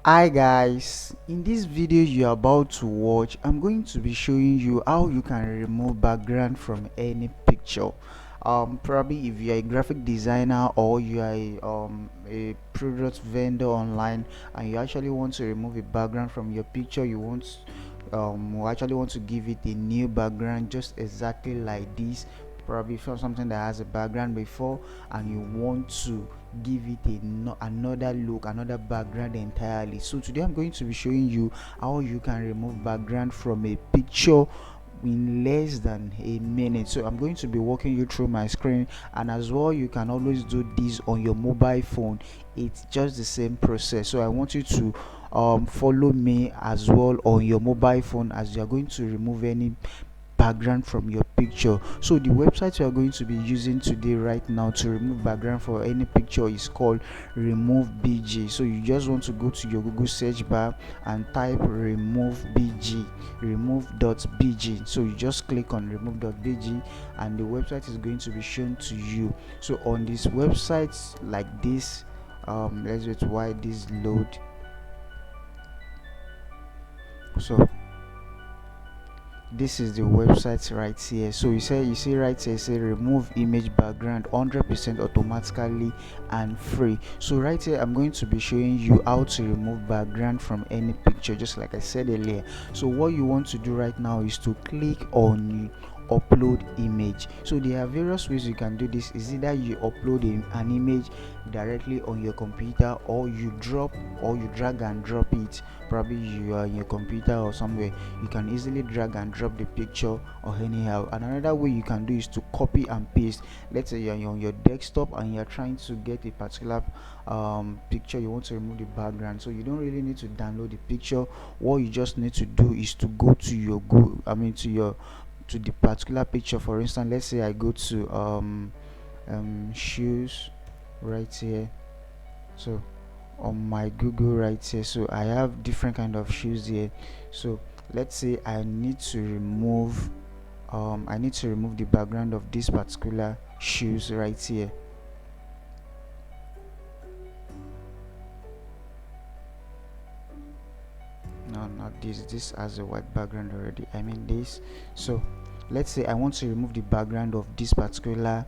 Hi guys, in this video you're about to watch, I'm going to be showing you how you can remove background from any picture. Probably if you're a graphic designer or you are a product vendor online and you actually want to remove a background from your picture, you actually want to give it a new background just exactly like this, probably from something that has a background before, and you want to give it another look, another background entirely. So today I'm going to be showing you how you can remove background from a picture in less than a minute. So I'm going to be walking you through my screen, and as well you can always do this on your mobile phone. It's just the same process, so I want you to follow me as well on your mobile phone as you are going to remove any background from your picture. So the website you are going to be using today right now to remove background for any picture is called Remove.bg. So you just want to go to your Google search bar and type Remove.bg, remove.bg. So you just click on remove.bg and the website is going to be shown to you. So on this website like this, let's wait while this load. So this is the website right here. So you see right here, say remove image background 100% automatically and free. So right here I'm going to be showing you how to remove background from any picture, just like I said earlier. So what you want to do right now is to click on upload image. So there are various ways you can do this. Is either you upload an image directly on your computer, or you drag and drop it. Probably you are in your computer or somewhere, you can easily drag and drop the picture or anyhow. And another way you can do is to copy and paste. Let's say you're on your desktop and you're trying to get a particular picture, you want to remove the background, so you don't really need to download the picture. What you just need to do is to go to your to the particular picture. For instance, let's say I go to shoes right here. So on my Google right here, so I have different kind of shoes here. So let's say I need to remove the background of this particular shoes right here. No, not this has a white background already, I mean this. So let's say I want to remove the background of this particular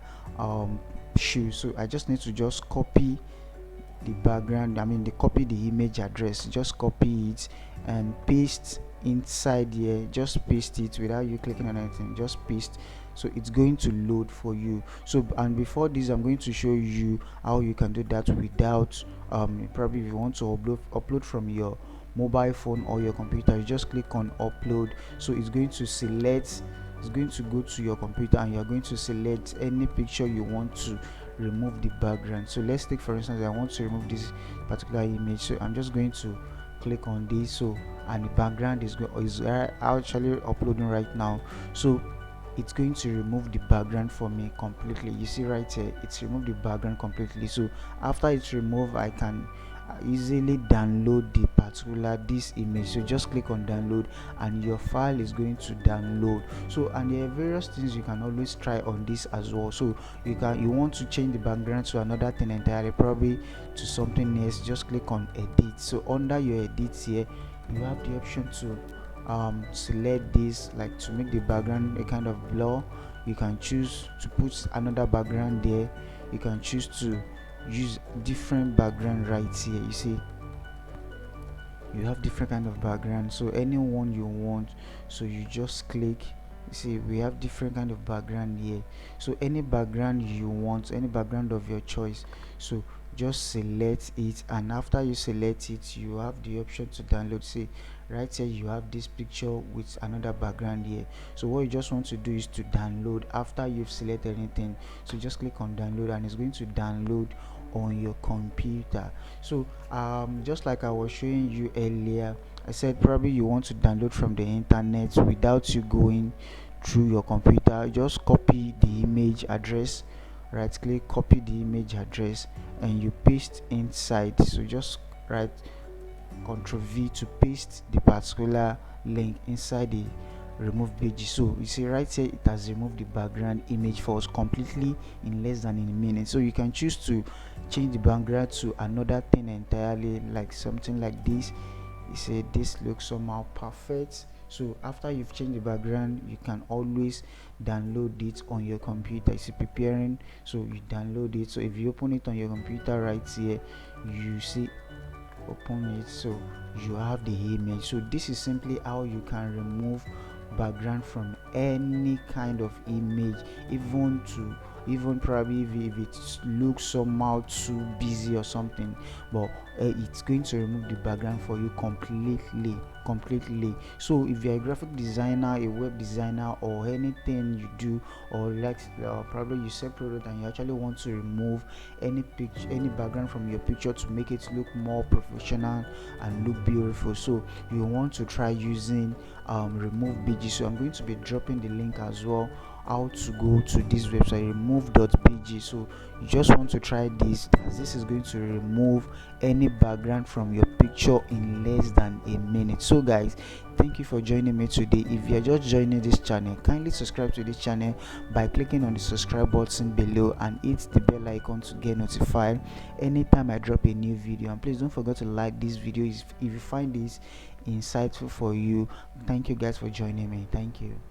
shoe. So I just need to just copy the background, copy the image address, just copy it and paste inside here. Just paste it without you clicking on anything, just paste. So it's going to load for you. So, and before this I'm going to show you how you can do that without probably if you want to upload from your mobile phone or your computer, you just click on upload. So it's going to go to your computer and you're going to select any picture you want to remove the background. So let's take, for instance, I want to remove this particular image, so I'm just going to click on this. So, and the background is actually uploading right now. So it's going to remove the background for me completely. You see right here, it's removed the background completely. So after it's removed, I can easily download the particular this image. So just click on download and your file is going to download. So, and there are various things you can always try on this as well. So you want to change the background to another thing entirely, probably to something else, just click on edit. So under your edits here, you have the option to select this, like to make the background a kind of blur. You can choose to put another background there. You can choose to use different background right here. You see, you have different kind of background, so anyone you want, so you just click. You see, we have different kind of background here, so any background you want, any background of your choice, so just select it. And after you select it, you have the option to download. See right here, you have this picture with another background here. So what you just want to do is to download after you've selected anything. So just click on download and it's going to download on your computer. So just like I was showing you earlier, I said probably you want to download from the internet without you going through your computer. Just copy the image address, right click, copy the image address and you paste inside. So just write Ctrl V to paste the particular link inside the Remove.bg. So you see right here, it has removed the background image for us completely in less than a minute. So you can choose to change the background to another thing entirely, like something like this. You say this looks somehow perfect. So after you've changed the background, you can always download it on your computer. You see preparing, so you download it. So if you open it on your computer right here, you see open it, so you have the image. So this is simply how you can remove background from any kind of image, even probably if it looks somehow too busy or something, but it's going to remove the background for you completely. So if you're a graphic designer, a web designer, or anything you do, or like probably you sell product and you actually want to remove any background from your picture to make it look more professional and look beautiful, so you want to try using Remove.bg. So I'm going to be dropping the link as well, how to go to this website, Remove.bg. So you just want to try this, as this is going to remove any background from your picture in less than a minute. So guys, thank you for joining me today. If you are just joining this channel, kindly subscribe to this channel by clicking on the subscribe button below and hit the bell icon to get notified anytime I drop a new video. And please don't forget to like this video if you find this insightful for you. Thank you guys for joining me. Thank you.